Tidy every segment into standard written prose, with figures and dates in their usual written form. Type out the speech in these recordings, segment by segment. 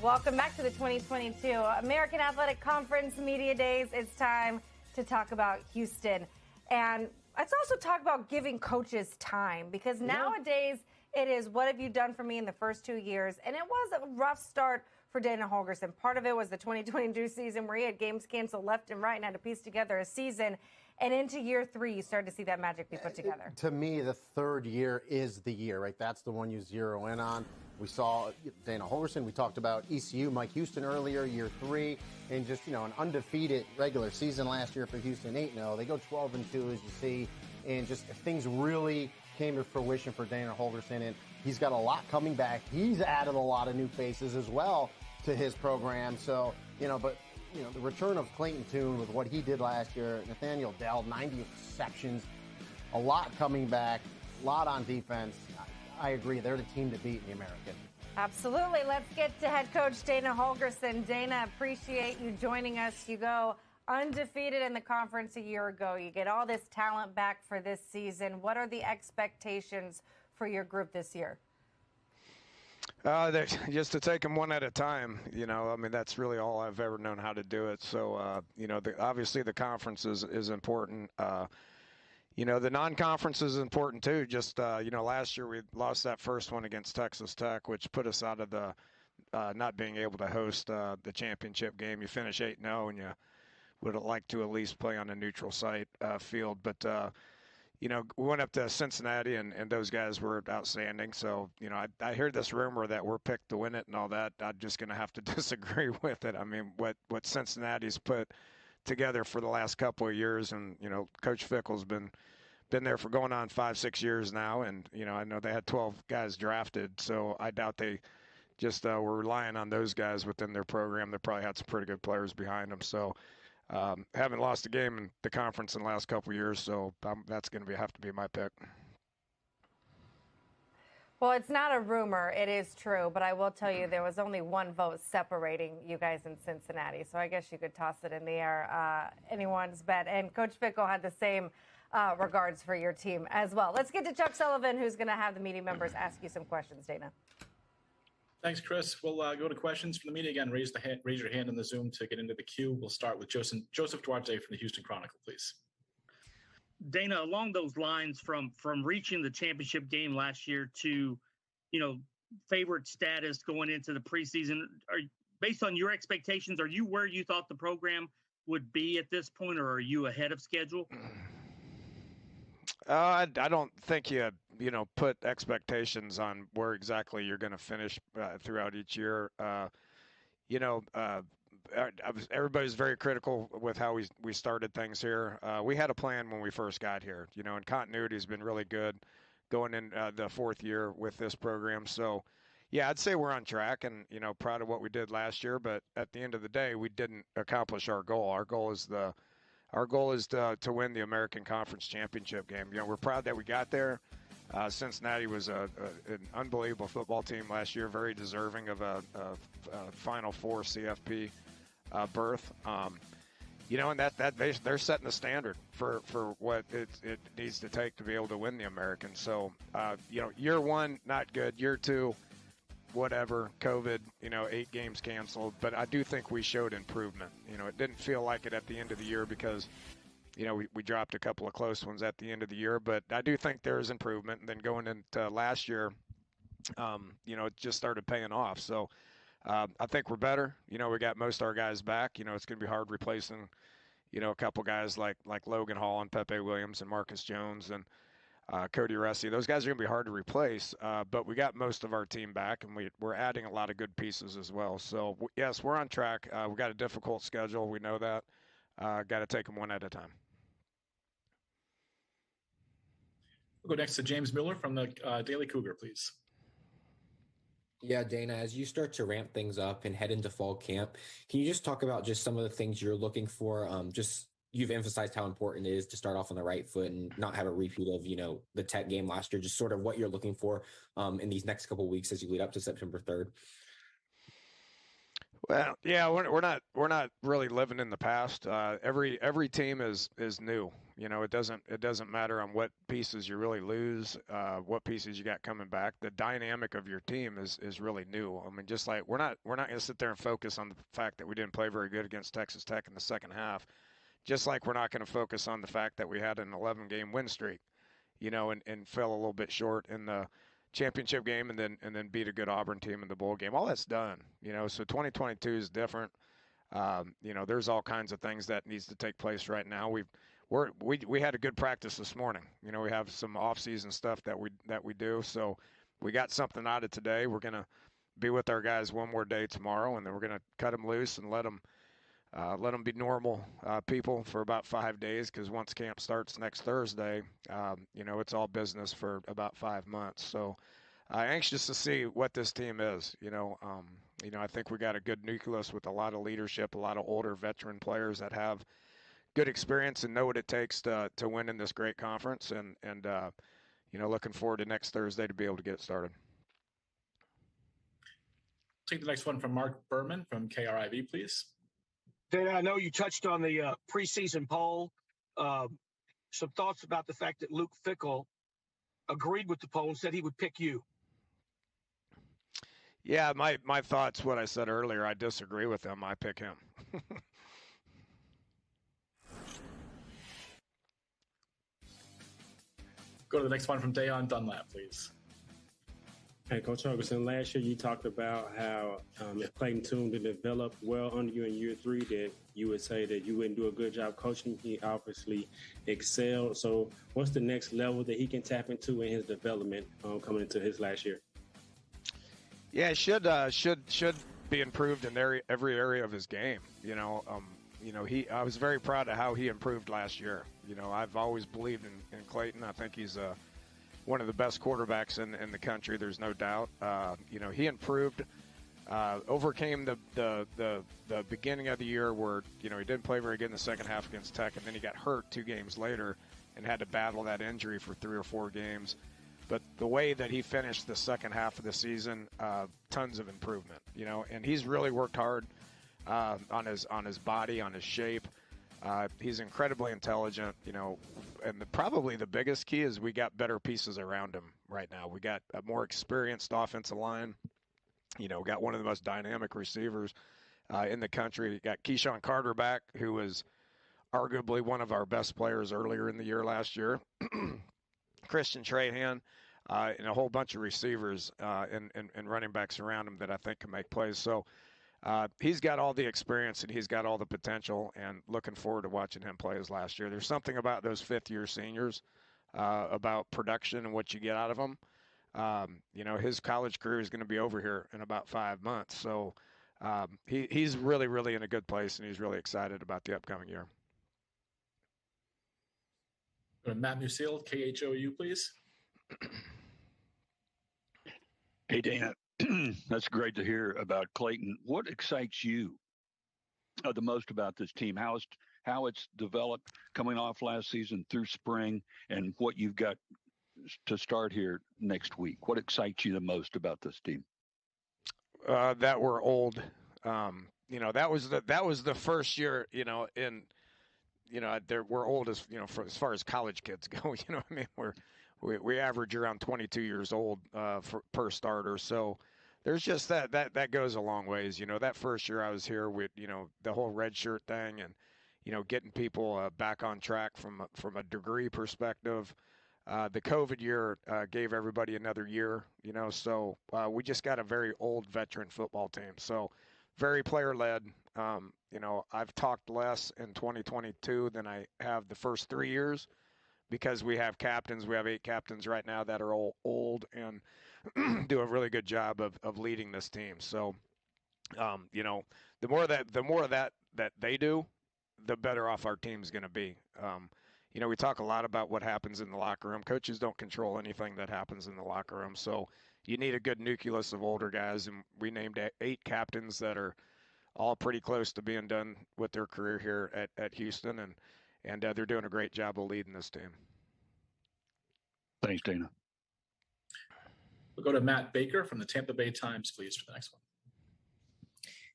Welcome back to the 2022 American Athletic Conference Media Days. It's time to talk about Houston. And let's also talk about giving coaches time, because nowadays it is, what have you done for me in the first 2 years? And it was a rough start for Dana Holgorsen. Part of it was the 2022 season where he had games canceled left and right and had to piece together a season. And into year 3, you started to see that magic be put together. To me, the third year is the year, right? That's the one you zero in on. We saw Dana Holgorsen. We talked about ECU, Mike Houston earlier, year 3, and just, an undefeated regular season last year for Houston, 8-0. They go 12-2, as you see, and just things really came to fruition for Dana Holgorsen, and he's got a lot coming back. He's added a lot of new faces as well to his program. So, the return of Clayton Tune with what he did last year, Nathaniel Dell, 90 receptions, a lot coming back, a lot on defense. I agree. They're the team to beat in the American. Absolutely. Let's get to head coach Dana Holgorsen. Dana, appreciate you joining us. You go undefeated in the conference a year ago. You get all this talent back for this season. What are the expectations for your group this year? Just to take them one at a time. That's really all I've ever known how to do it. So, obviously the conference is important. The non-conference is important too. Just, last year we lost that first one against Texas Tech, which put us out of the not being able to host the championship game. You finish 8-0 and you would like to at least play on a neutral site field. But, we went up to Cincinnati and those guys were outstanding. So, I hear this rumor that we're picked to win it and all that. I'm just going to have to disagree with it. I mean, what Cincinnati's put together for the last couple of years, and Coach Fickle's been there for going on 5-6 years now, and I know they had 12 guys drafted, so I doubt they just were relying on those guys within their program. They probably had some pretty good players behind them. So haven't lost a game in the conference in the last couple of years, so that's going to have to be my pick. Well, it's not a rumor. It is true. But I will tell you, there was only one vote separating you guys in Cincinnati. So I guess you could toss it in the air. Anyone's bet. And Coach Fickle had the same regards for your team as well. Let's get to Chuck Sullivan, who's going to have the media members ask you some questions, Dana. Thanks, Chris. We'll go to questions from the media. Again, raise your hand in the Zoom to get into the queue. We'll start with Joseph Duarte from the Houston Chronicle, please. Dana, along those lines, from reaching the championship game last year to, favorite status going into the preseason, based on your expectations, are you where you thought the program would be at this point, or are you ahead of schedule? I don't think you put expectations on where exactly you're going to finish throughout each year. Everybody's very critical with how we started things here. We had a plan when we first got here, and continuity has been really good going in the 4th year with this program. So, yeah, I'd say we're on track and, proud of what we did last year. But at the end of the day, we didn't accomplish our goal. Our goal is to win the American Conference Championship game. We're proud that we got there. Cincinnati was an unbelievable football team last year, very deserving of a Final Four CFP berth. And that they're setting the standard for what it needs to take to be able to win the American. So, year 1, not good. Year 2, whatever, COVID, 8 games canceled. But I do think we showed improvement. It didn't feel like it at the end of the year because, we dropped a couple of close ones at the end of the year. But I do think there's improvement. And then going into last year, it just started paying off. So I think we're better. We got most of our guys back. It's going to be hard replacing, a couple guys like Logan Hall and Pepe Williams and Marcus Jones and Cody Ressi. Those guys are going to be hard to replace, but we got most of our team back, and we're adding a lot of good pieces as well. So, yes, we're on track. We got a difficult schedule. We know that. Got to take them one at a time. We'll go next to James Miller from the Daily Cougar, please. Yeah, Dana, as you start to ramp things up and head into fall camp, can you just talk about just some of the things you're looking for? You've emphasized how important it is to start off on the right foot and not have a repeat of, the Tech game last year, just sort of what you're looking for in these next couple of weeks as you lead up to September 3rd. Well, yeah, we're not really living in the past. Every team is new. It doesn't matter on what pieces you really lose, what pieces you got coming back. The dynamic of your team is really new. I mean, just like we're not going to sit there and focus on the fact that we didn't play very good against Texas Tech in the second half, just like we're not going to focus on the fact that we had an 11-game win streak, and fell a little bit short in the championship game and then beat a good Auburn team in the bowl game. All that's done, so 2022 is different. There's all kinds of things that needs to take place right now. We had a good practice this morning. We have some off-season stuff that we do. So we got something out of today. We're going to be with our guys one more day tomorrow, and then we're going to cut them loose and let them be normal people for about 5 days, because once camp starts next Thursday, it's all business for about 5 months. So anxious to see what this team is. I think we got a good nucleus with a lot of leadership, a lot of older veteran players that have good experience and know what it takes to win in this great conference. And looking forward to next Thursday to be able to get it started. Take the next one from Mark Berman from KRIV, please. Dana, I know you touched on the preseason poll. Some thoughts about the fact that Luke Fickell agreed with the poll and said he would pick you. Yeah, my thoughts, what I said earlier, I disagree with him. I pick him. Go to the next one from Dayon Dunlap, please. Hey, Coach Holgorsen, last year you talked about how if Clayton Tune didn't develop well under you in year 3, that you would say that you wouldn't do a good job coaching. He obviously excelled. So what's the next level that he can tap into in his development coming into his last year? Yeah, it should be improved in every area of his game. I was very proud of how he improved last year. I've always believed in Clayton. I think he's one of the best quarterbacks in the country. There's no doubt. He improved, overcame the beginning of the year where he didn't play very good in the second half against Tech, and then he got hurt 2 games later and had to battle that injury for 3 or 4 games. But the way that he finished the second half of the season, tons of improvement, and he's really worked hard on his body, on his shape. He's incredibly intelligent, and probably the biggest key is we got better pieces around him right now. We got a more experienced offensive line, got one of the most dynamic receivers in the country. We got Keyshawn Carter back, who was arguably one of our best players earlier in the year last year. Christian Trahan, and a whole bunch of receivers and running backs around him that I think can make plays. So he's got all the experience and he's got all the potential, and looking forward to watching him play his last year. There's something about those fifth-year seniors, about production and what you get out of them. His college career is going to be over here in about 5 months. So he's really, really in a good place, and he's really excited about the upcoming year. Matt Musil, KHOU, please. Hey, Dana. That's great to hear about Clayton. What excites you the most about this team? How it's developed coming off last season through spring, and what you've got to start here next week? What excites you the most about this team? That we're old. That was the first year, we're old as as far as college kids go. We average around 22 years old per starter. So there's just that goes a long ways. That first year I was here with the whole red shirt thing, and getting people back on track from a degree perspective. The COVID year gave everybody another year. So we just got a very old veteran football team. So very player led. I've talked less in 2022 than I have the first 3 years, because we have captains. We have 8 captains right now that are all old and do a really good job of leading this team. So, the more of that they do, the better off our team's going to be. We talk a lot about what happens in the locker room. Coaches don't control anything that happens in the locker room. So you need a good nucleus of older guys, and we named 8 captains that are all pretty close to being done with their career here at Houston, and they're doing a great job of leading this team. Thanks, Dana. We'll go to Matt Baker from the Tampa Bay Times, please, for the next one.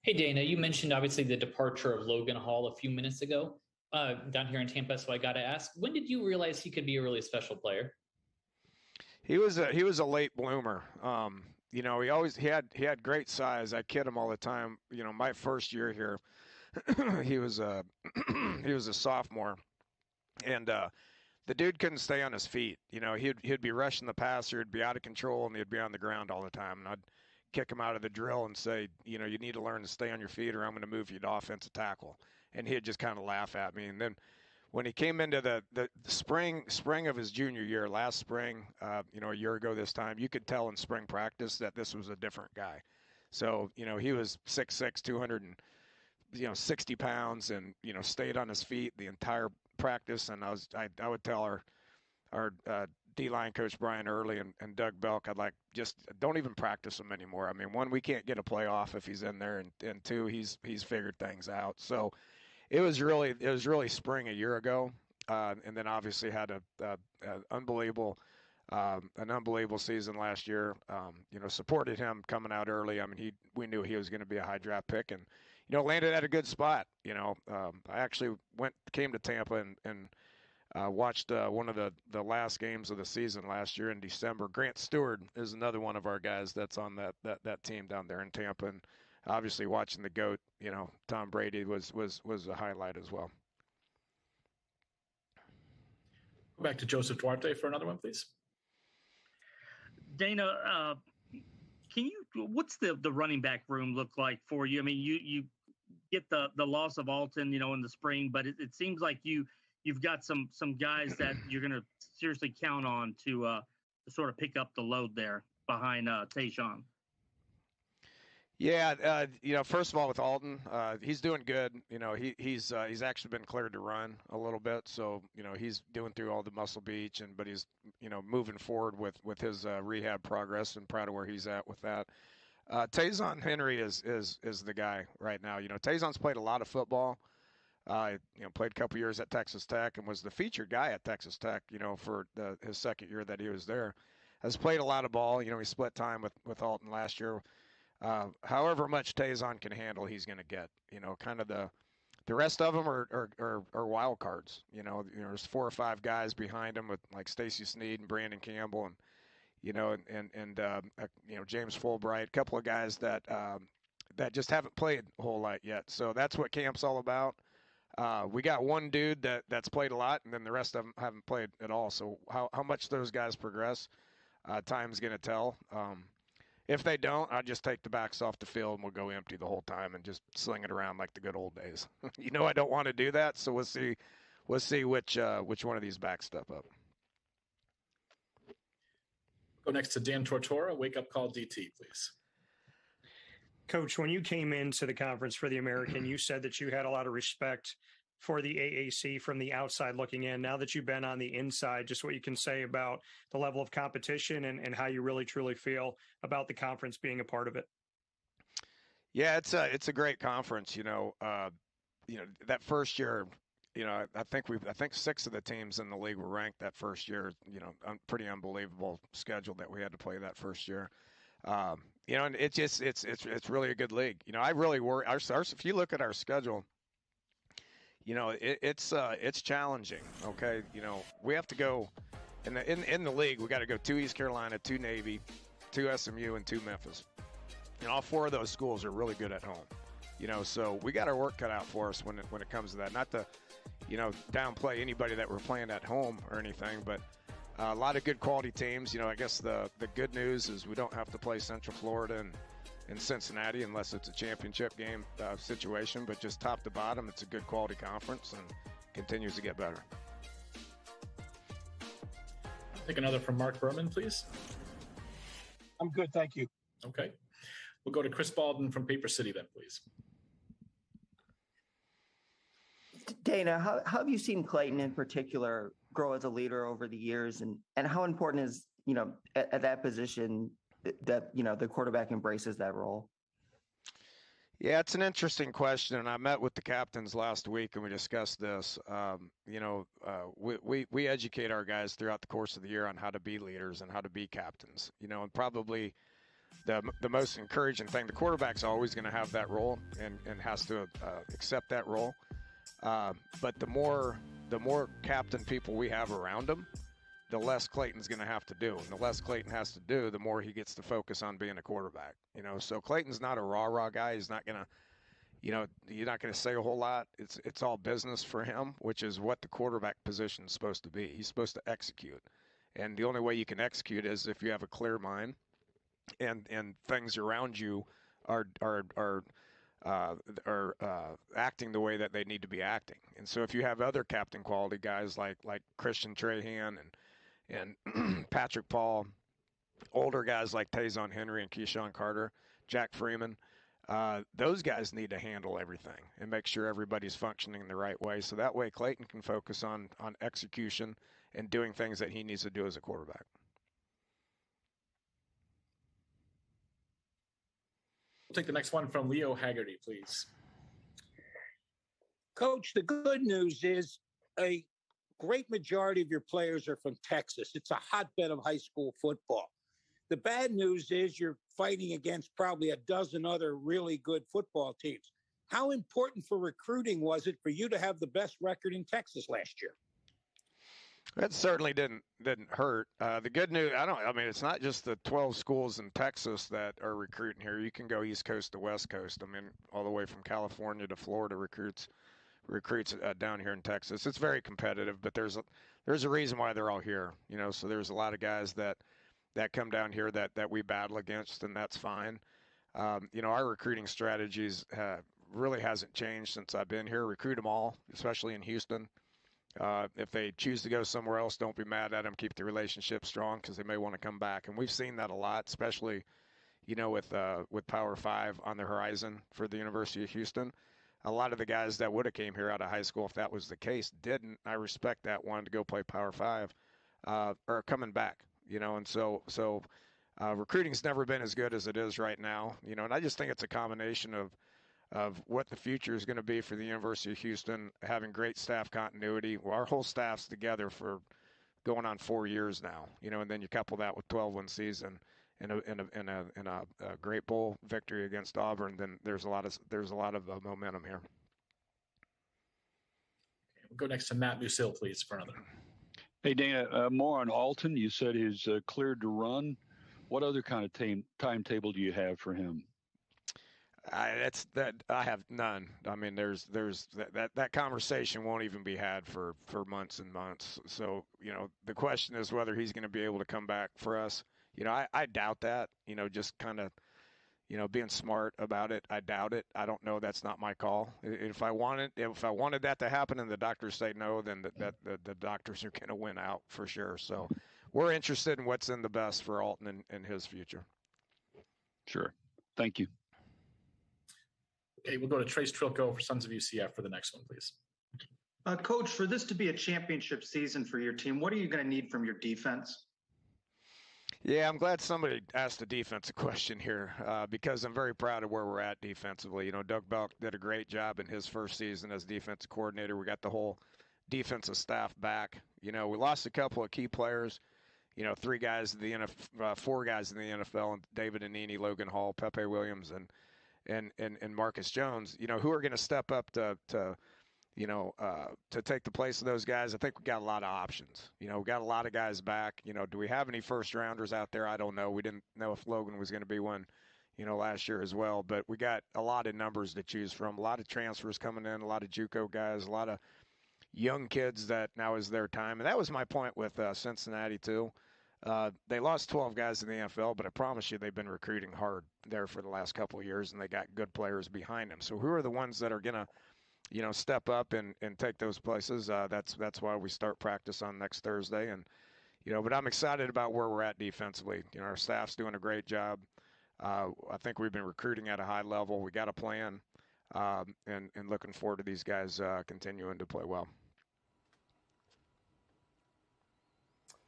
Hey, Dana, you mentioned obviously the departure of Logan Hall a few minutes ago. down here in Tampa, so I got to ask, when did you realize he could be a really special player? He was a late bloomer. You know, he had great size. I kid him all the time. You know, my first year here, he was a sophomore, and the dude couldn't stay on his feet. You know, he'd be rushing the passer, he'd be out of control, and he'd be on the ground all the time. And I'd kick him out of the drill and say, you know, you need to learn to stay on your feet, or I'm going to move you to offensive tackle. And he'd just kind of laugh at me. And then when he came into the spring of his junior year, last spring, you know, a year ago this time, you could tell in spring practice that this was a different guy. So, you know, he was 6'6", 260 pounds, and, you know, stayed on his feet the entire practice. And I would tell our D-line coach Brian Early and Doug Belk, I'd like, just don't even practice him anymore. I mean, one, we can't get a playoff if he's in there, and two, he's figured things out. So it was really spring a year ago, and then obviously had an unbelievable season last year. You know, supported him coming out early. I mean, we knew he was going to be a high draft pick, and, you know, landed at a good spot. You know, I actually came to Tampa and watched one of the last games of the season last year in December. Grant Stewart is another one of our guys that's on that team down there in Tampa, and obviously watching the GOAT, you know, Tom Brady was a highlight as well. Go back to Joseph Duarte for another one, please. Dana, what's the running back room look like for you? I mean, you get the loss of Alton, you know, in the spring, but it seems like you've got some guys that you're going to seriously count on to sort of pick up the load there behind Tayshaun. Yeah, you know, first of all, with Alton, he's doing good. You know, he's actually been cleared to run a little bit, so, you know, he's doing through all the Muscle Beach, but he's, you know, moving forward with his rehab progress, and proud of where he's at with that. Tayson Henry is the guy right now. You know, Tayson's played a lot of football. You know, played a couple years at Texas Tech and was the featured guy at Texas Tech, you know, for his second year that he was there. Has played a lot of ball. You know, he split time with Alton last year. However much Tayson can handle, he's going to get. You know, kind of the rest of them are wild cards. You know, there's 4 or 5 guys behind him with like Stacy Snead and Brandon Campbell, and, you know, and you know, James Fulbright, a couple of guys that just haven't played a whole lot yet. So that's what camp's all about. We got one dude that's played a lot, and then the rest of them haven't played at all. So how much those guys progress, time's going to tell. If they don't, I'll just take the backs off the field and we'll go empty the whole time and just sling it around like the good old days. You know, I don't want to do that, so we'll see which one of these backs step up. Go next to Dan Tortora. Wake up call DT, please. Coach, when you came into the conference for the American, you said that you had a lot of respect for the AAC from the outside looking in. Now that you've been on the inside, just what you can say about the level of competition and how you really truly feel about the conference being a part of it. Yeah, it's a great conference. You know, that first year, you know, I think 6 of the teams in the league were ranked that first year. You know, pretty unbelievable schedule that we had to play that first year. You know, and it's really a good league. You know, I really worry. If you look at our schedule, you know, it's challenging. Okay, you know, we have to go in the league. We got to go 2 East Carolina, 2 Navy, 2 SMU, and 2 Memphis. And all 4 of those schools are really good at home. You know, so we got our work cut out for us when it comes to that. Not to, you know, downplay anybody that we're playing at home or anything, but a lot of good quality teams. You know, I guess the good news is we don't have to play Central Florida and Cincinnati unless it's a championship game situation. But just top to bottom, it's a good quality conference and continues to get better. Take another from Mark Berman, please. I'm good, thank you. Okay. We'll go to Chris Baldwin from Paper City then, please. Dana, how have you seen Clayton in particular grow as a leader over the years, and how important is, you know, at that position that, you know, the quarterback embraces that role? Yeah, it's an interesting question, and I met with the captains last week and we discussed this. You know, we educate our guys throughout the course of the year on how to be leaders and how to be captains. You know, and probably the most encouraging thing, the quarterback's always going to have that role and has to accept that role. But the more captain people we have around him, the less Clayton's going to have to do. And the less Clayton has to do, the more he gets to focus on being a quarterback. So Clayton's not a rah-rah guy. He's not going to, you're not going to say a whole lot. It's all business for him, which is what the quarterback position is supposed to be. He's supposed to execute. And the only way you can execute is if you have a clear mind and things around you are acting the way that they need to be acting. And so if you have other captain quality guys like Christian Trahan and Patrick Paul, older guys like Tayson Henry and Keyshawn Carter, Jack Freeman, those guys need to handle everything and make sure everybody's functioning the right way. So that way Clayton can focus on execution and doing things that he needs to do as a quarterback. We'll take the next one from Leo Haggerty, please. Coach, the good news is a great majority of your players are from Texas. It's a hotbed of high school football. The bad news is you're fighting against probably a dozen other really good football teams. How important for recruiting was it for you to have the best record in Texas last year? That certainly didn't hurt. The good news, it's not just the 12 schools in Texas that are recruiting here. You can go East Coast to West Coast. All the way from California to Florida recruits down here in Texas. It's very competitive, but there's a reason why they're all here. So there's a lot of guys that come down here that we battle against, and that's fine. Our recruiting strategies really hasn't changed since I've been here. Recruit them all, especially in Houston. If they choose to go somewhere else, don't be mad at them. Keep the relationship strong because they may want to come back. And we've seen that a lot, especially, with Power 5 on the horizon for the University of Houston. A lot of the guys that would have came here out of high school, if that was the case, didn't. I respect that, wanted to go play Power 5, are coming back. And so recruiting's never been as good as it is right now. And I just think it's a combination of what the future is going to be for the University of Houston, having great staff continuity. Well, our whole staff's together for going on 4 years now, and then you couple that with 12-win season and a great bowl victory against Auburn, then there's a lot of momentum here. We'll go next to Matt Musil, please, for another. Hey, Dana, more on Alton. You said he's cleared to run. What other kind of timetable do you have for him? I have none. There's that conversation won't even be had for months and months. So, the question is whether he's going to be able to come back for us. I doubt that, just kind of, being smart about it. I doubt it. I don't know. That's not my call. If I wanted that to happen and the doctors say no, then the doctors are going to win out for sure. So we're interested in what's in the best for Alton and his future. Sure. Thank you. Okay, we'll go to Trace Trilko for Sons of UCF for the next one, please. Coach, for this to be a championship season for your team, what are you going to need from your defense? Yeah, I'm glad somebody asked a defensive question here because I'm very proud of where we're at defensively. Doug Belk did a great job in his first season as defensive coordinator. We got the whole defensive staff back. We lost a couple of key players. 4 guys in the NFL, David Anini, Logan Hall, Pepe Williams, and Marcus Jones, who are going to step up to take the place of those guys. I think we got a lot of options. We got a lot of guys back. Do we have any first rounders out there? I don't know. We didn't know if Logan was going to be one, last year as well. But we got a lot of numbers to choose from. A lot of transfers coming in, a lot of JUCO guys, a lot of young kids that now is their time. And that was my point with Cincinnati too. They lost 12 guys in the NFL, but I promise you they've been recruiting hard there for the last couple of years, and they got good players behind them. So who are the ones that are going to, step up and take those places? That's why we start practice on next Thursday. And, but I'm excited about where we're at defensively. Our staff's doing a great job. I think we've been recruiting at a high level. We got a plan, and looking forward to these guys continuing to play well.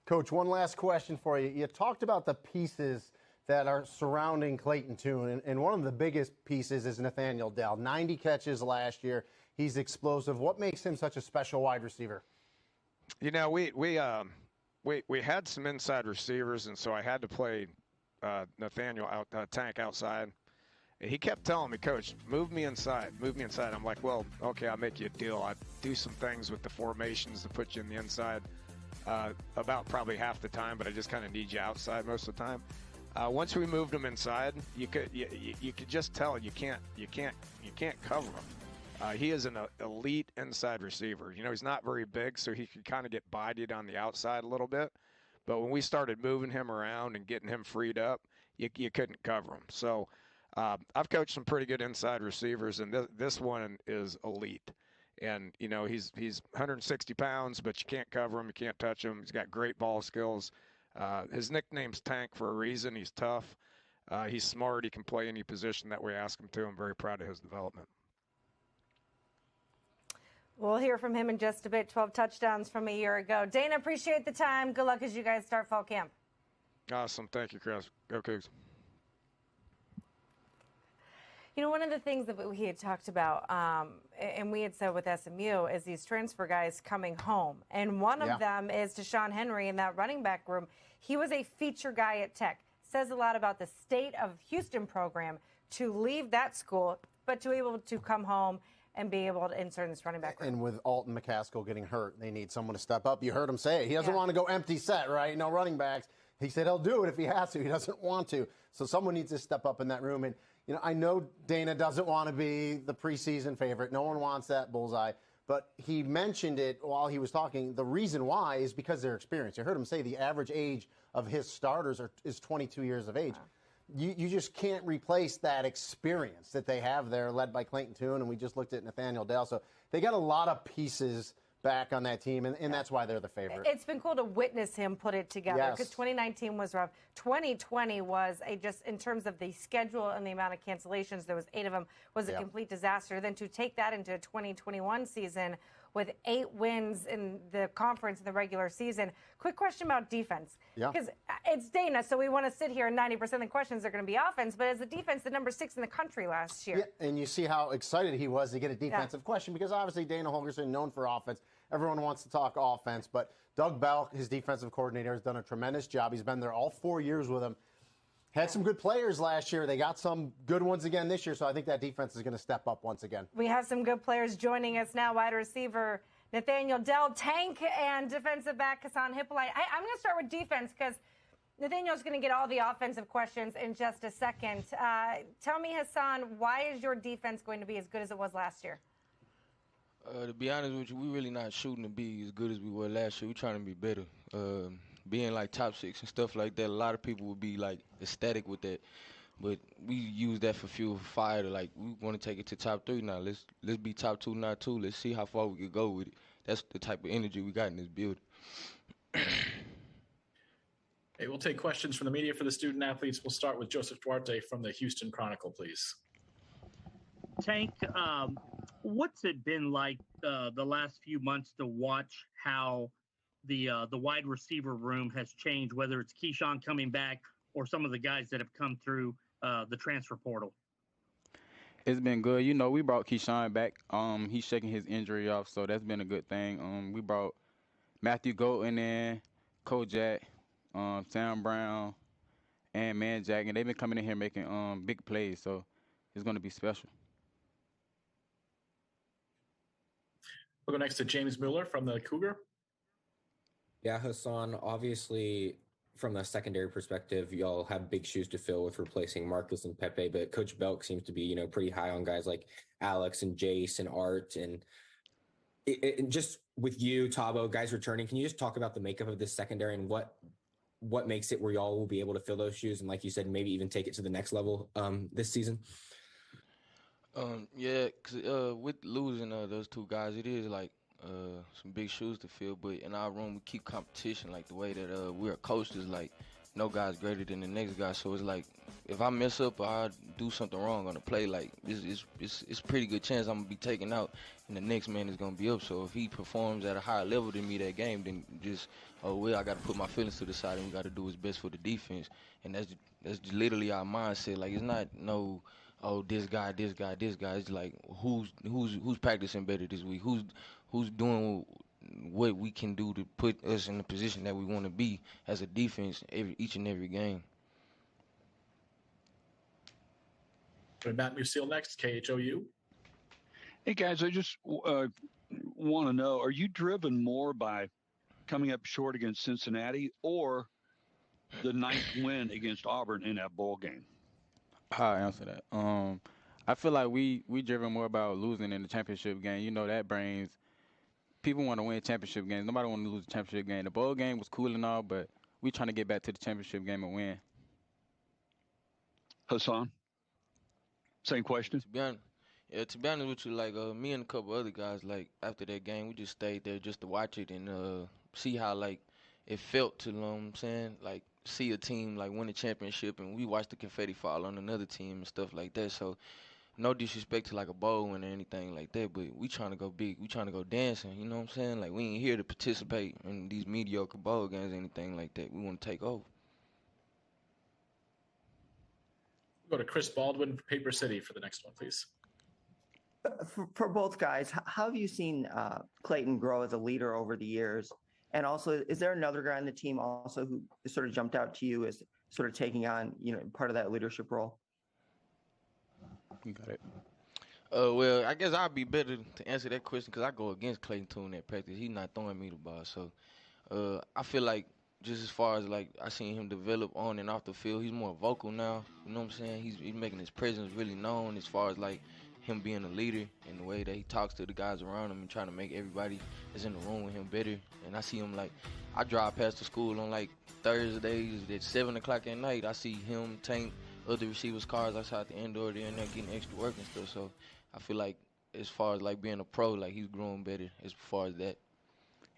Coach, one last question for you. You talked about the pieces that are surrounding Clayton Tune, and one of the biggest pieces is Nathaniel Dell. 90 catches last year. He's explosive. What makes him such a special wide receiver? We had some inside receivers, and so I had to play Nathaniel Tank outside. he kept telling me, Coach, move me inside. I'm like, well, okay, I'll make you a deal. I do some things with the formations to put you in the inside about probably half the time, but I just kind of need you outside most of the time. Once we moved him inside, you could just tell you can't cover him. He is an elite inside receiver. You know, he's not very big, so he could kind of get bodied on the outside a little bit. But when we started moving him around and getting him freed up, you couldn't cover him. So I've coached some pretty good inside receivers, and this one is elite. And, you know, he's 160 pounds, but you can't cover him. You can't touch him. He's got great ball skills. His nickname's Tank for a reason. He's tough. He's smart. He can play any position that we ask him to. I'm very proud of his development. We'll hear from him in just a bit. 12 touchdowns from a year ago. Dana, appreciate the time. Good luck as you guys start fall camp. Awesome. Thank you, Chris. Go Cougs. You know, one of the things that we had talked about, and we had said with SMU, is these transfer guys coming home. And one of them is Deshaun Henry in that running back room. He was a feature guy at Tech. Says a lot about the state of Houston program to leave that school, but to be able to come home and be able to insert in this running back room. And with Alton McCaskill getting hurt, they need someone to step up. You heard him say it. He doesn't want to go empty set, right? No running backs. He said he'll do it if he has to. He doesn't want to. So someone needs to step up in that room. And, you know, I know Dana doesn't want to be the preseason favorite. No one wants that bullseye. But he mentioned it while he was talking. The reason why is because of their experience. You heard him say the average age of his starters is 22 years of age. Wow. You just can't replace that experience that they have there, led by Clayton Tune, and we just looked at Nathaniel Dell. So they got a lot of pieces back on that team, and that's why they're the favorite. It's been cool to witness him put it together because 2019 was rough. 2020 was just in terms of the schedule and the amount of cancellations, there was 8 of them, was a complete disaster. Then to take that into a 2021 season with 8 wins in the conference in the regular season. Quick question about defense. Because it's Dana, so we want to sit here and 90% of the questions are going to be offense, but as a defense, the number 6 in the country last year. Yeah, and you see how excited he was to get a defensive question because obviously Dana Holgorsen, known for offense. Everyone wants to talk offense, but Doug Bell, his defensive coordinator, has done a tremendous job. He's been there all 4 years with him. Had some good players last year. They got some good ones again this year, so I think that defense is going to step up once again. We have some good players joining us now. Wide receiver Nathaniel Dell, Tank, and defensive back Hasaan Hypolite. I'm going to start with defense because Nathaniel's going to get all the offensive questions in just a second. Tell me, Hasaan, why is your defense going to be as good as it was last year? To be honest with you, we really not shooting to be as good as we were last year. We're trying to be better. Being like top 6 and stuff like that, a lot of people would be like ecstatic with that. But we use that for fuel, for fire. To like, we want to take it to top 3 now. Let's be top 2, not 2. Let's see how far we could go with it. That's the type of energy we got in this building. Hey, we'll take questions from the media for the student athletes. We'll start with Joseph Duarte from the Houston Chronicle, please. Tank, what's it been like the last few months to watch how the wide receiver room has changed, whether it's Keyshawn coming back or some of the guys that have come through the transfer portal? It's been good. You know, we brought Keyshawn back. He's shaking his injury off, so that's been a good thing. We brought Matthew Golden in, Kojak, Sam Brown, and Manjack, and they've been coming in here making big plays, so it's going to be special. We'll go next to James Mueller from the Cougar. Yeah, Hasaan, obviously, from a secondary perspective, y'all have big shoes to fill with replacing Marcus and Pepe, but Coach Belk seems to be, pretty high on guys like Alex and Jace and Art. And just with you, Tabo, guys returning, can you just talk about the makeup of this secondary and what makes it where y'all will be able to fill those shoes and, like you said, maybe even take it to the next level this season? Yeah, cause with losing those 2 guys, it is like some big shoes to fill. But in our room, we keep competition like the way that we're coached is like no guy's greater than the next guy. So it's like if I mess up or I do something wrong on the play, like it's pretty good chance I'm gonna be taken out and the next man is gonna be up. So if he performs at a higher level than me that game, then just I got to put my feelings to the side and we got to do what's best for the defense. And that's literally our mindset. Like it's not no. Oh, this guy. It's like who's practicing better this week? Who's doing what we can do to put us in the position that we want to be as a defense each and every game. Matt Musil next, KHOU. Hey, guys, I just want to know, are you driven more by coming up short against Cincinnati or the ninth win against Auburn in that bowl game? I'll answer that. I feel like we driven more about losing in the championship game. You know, that brings people want to win championship games. Nobody want to lose the championship game. The bowl game was cool and all, but we trying to get back to the championship game and win. Hasaan, same question. To be honest with you, like me and a couple other guys, like after that game, we just stayed there just to watch it and see how like it felt to, you know what I'm saying, like see a team like win a championship, and we watched the confetti fall on another team and stuff like that. So no disrespect to like a bowl win or anything like that, but we trying to go big. We trying to go dancing. You know what I'm saying? Like we ain't here to participate in these mediocre bowl games or anything like that. We want to take over. We'll go to Chris Baldwin for Paper City for the next one, please. For both guys, how have you seen Clayton grow as a leader over the years? And also, is there another guy on the team also who sort of jumped out to you as sort of taking on, part of that leadership role? You got it. Well, I guess I'd be better to answer that question because I go against Clayton Tune at practice. He's not throwing me the ball. So I feel like just as far as like I seen him develop on and off the field, he's more vocal now. You know what I'm saying? He's making his presence really known as far as like him being a leader and the way that he talks to the guys around him and trying to make everybody that's in the room with him better. And I see him like, I drive past the school on like Thursdays at 7 o'clock at night. I see him, Tank, other receivers' cars outside the indoor there and they're getting extra work and stuff. So I feel like as far as like being a pro, like he's growing better as far as that.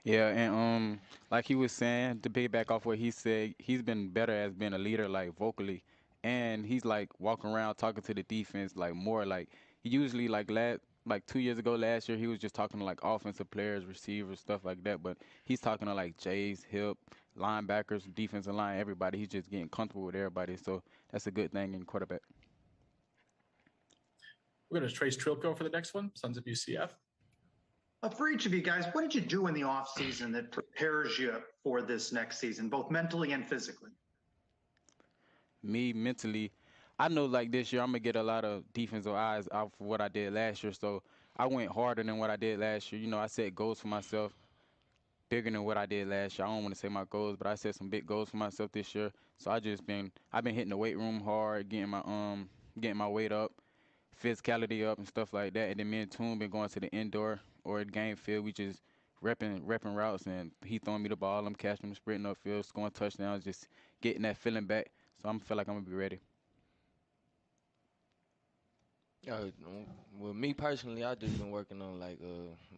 Yeah, and like he was saying, to piggyback off what he said, he's been better as being a leader, like vocally, and he's like walking around talking to the defense, like more like he usually like 2 years ago, last year, he was just talking to like offensive players, receivers, stuff like that. But he's talking to like Jays, Hip, linebackers, defensive line, everybody. He's just getting comfortable with everybody, so that's a good thing in quarterback. We're going to Trace Trilko for the next one, Sons of UCF. For each of you guys, what did you do in the offseason that prepares you for this next season, both mentally and physically? Me, mentally, I know like this year I'm going to get a lot of defensive eyes out for what I did last year, so I went harder than what I did last year. I set goals for myself bigger than what I did last year. I don't want to say my goals, but I set some big goals for myself this year. So I've been hitting the weight room hard, getting my weight up, physicality up and stuff like that. And then me and Toon been going to the indoor or the game field. We just repping routes, and he throwing me the ball. I'm catching him, sprinting upfield, scoring touchdowns, just getting that feeling back. So I feel like I'm going to be ready. Well, me personally, I just been working on like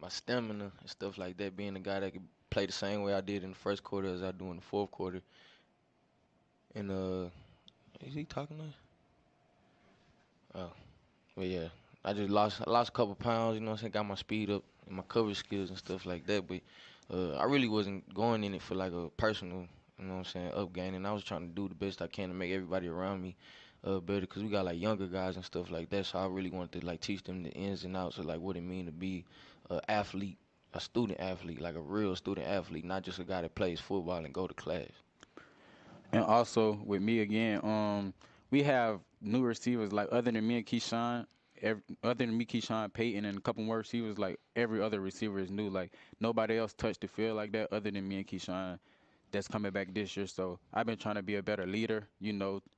my stamina and stuff like that. Being a guy that could play the same way I did in the first quarter as I do in the fourth quarter. And is he talking to us? Oh, well, yeah. I just lost a couple pounds. You know what I'm saying? Got my speed up and my coverage skills and stuff like that. But I really wasn't going in it for like a personal, you know what I'm saying, upgaining. I was trying to do the best I can to make everybody around me better, because we got like younger guys and stuff like that. So I really wanted to like teach them the ins and outs of like what it mean to be an athlete, a student athlete, like a real student athlete, not just a guy that plays football and go to class. And also with me again, we have new receivers like other than me and Keyshawn. Other than me, Keyshawn, Peyton, and a couple more receivers, like every other receiver is new. Like nobody else touched the field like that other than me and Keyshawn. That's coming back this year. So I've been trying to be a better leader,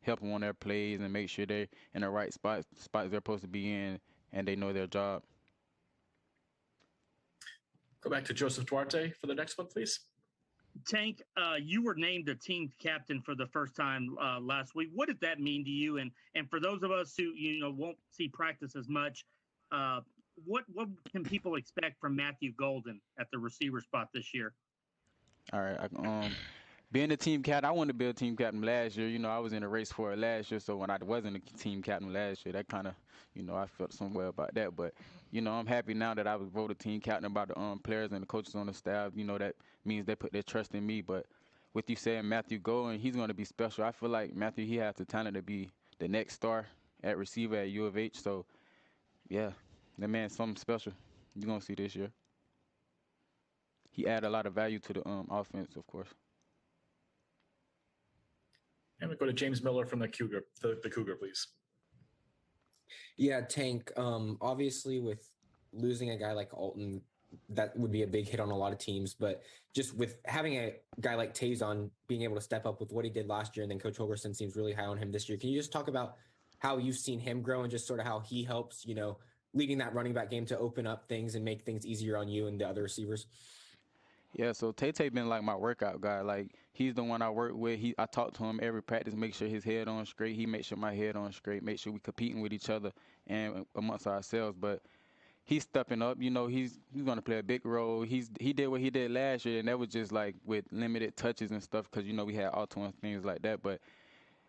help them on their plays and make sure they're in the right spots they're supposed to be in, and they know their job. Go back to Joseph Duarte for the next one, please. Tank, you were named the team captain for the first time last week. What did that mean to you? And for those of us who won't see practice as much, what can people expect from Matthew Golden at the receiver spot this year? All right, being a team captain, I wanted to be a team captain last year. I was in a race for it last year, so when I wasn't a team captain last year, that kind of, I felt some way about that. But, I'm happy now that I was voted team captain by the players and the coaches on the staff. That means they put their trust in me. But with you saying Matthew Golden, he's going to be special. I feel like Matthew, he has the talent to be the next star at receiver at U of H. So, yeah, that man's something special you're going to see this year. He added a lot of value to the offense, of course. And we go to James Miller from the Cougar, please. Yeah, Tank. Obviously, with losing a guy like Alton, that would be a big hit on a lot of teams. But just with having a guy like Tazon being able to step up with what he did last year, and then Coach Holgorsen seems really high on him this year. Can you just talk about how you've seen him grow and just sort of how he helps, leading that running back game to open up things and make things easier on you and the other receivers? Yeah, so Tay been like my workout guy. Like he's the one I work with. I talk to him every practice, make sure his head on straight. He makes sure my head on straight, make sure we competing with each other and amongst ourselves. But he's stepping up. He's going to play a big role. He did what he did last year, and that was just like with limited touches and stuff because we had auto and things like that. But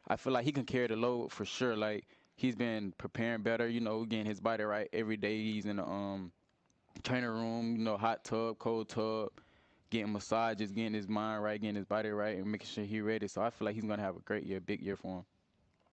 I feel like he can carry the load for sure. Like he's been preparing better. Getting his body right every day. He's in the training room. Hot tub, cold tub, getting massages, getting his mind right, getting his body right, and making sure he's ready. So I feel like he's going to have a great year, big year for him.